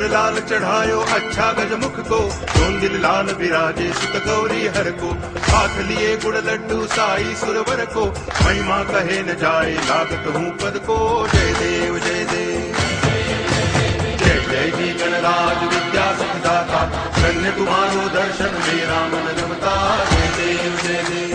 लाल चढ़ायो अच्छा गजमुख को, दोन दिल लाल विराजे सुत गौरी हर को, हाथ लिए गुड़ लड्डू साई सुरवर को, महिमा कहे न जाए लागत हूँ पद को। जय देव जय देव जय जय जी गणराज विद्या सुखदाता, धन्य तुम्हारो दर्शन मेरा मन रमता। जय देव जय देव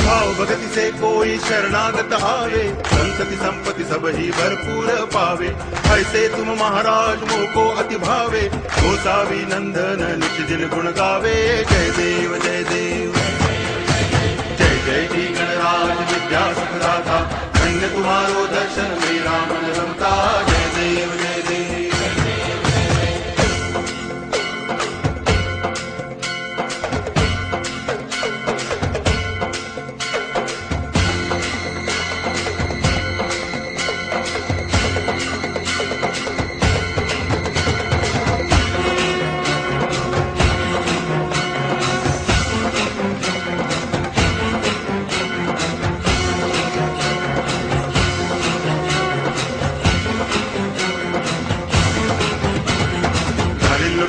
भाव भगति से कोई शरणागत आवे, संतति संपत्ति सब ही भरपूर पावे। ऐसे तुम महाराज मोको अति भावे, गोसावी नंदन नित्य दिन गुण गावे। जय देव जय देव जय जय जी गणराज विद्या सुखदाता, धन्य तुम्हारो दर्शन मेरा मन रमता। जय देव जय देव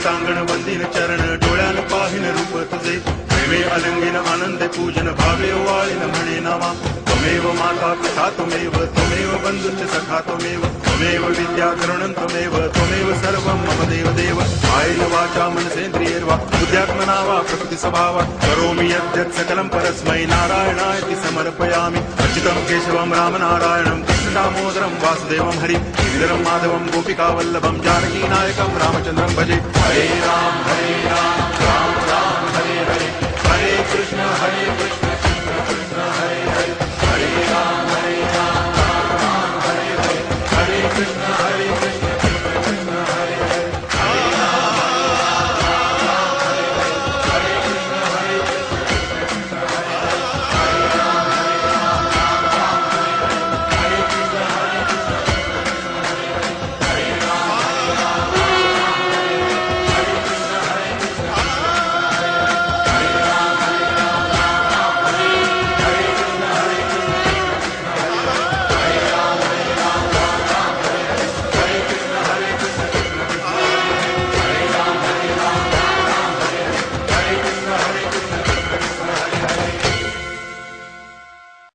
टांगण वंदिन चरण, डोळ्यान पाहिन रूप तुझे, प्रेमे अलंगिन आनंद पूजन, भावे वाळिन म्हणे नामा। त्वमेव माता पिता त्वमेव, त्वमेव बंधुश्च सखा त्वमेव, त्वमेव विद्या करुणं त्वमेव, त्वमेव सर्वं मम देव देव। कायेन वाचा मनसेन्द्रियैर्वा बुद्ध्यात्मना वा प्रकृति स्वभावात् करोमि यद्यत् सकलं परस्मै नारायणायति समर्पयामि। अच्युतं केशवं राम नारायणं कृष्ण दामोदरं वासुदेवं हरि गिरिधरं माधवं गोपिका वल्लभं जानकी नायकं रामचन्द्रं भजे। हरे राम राम राम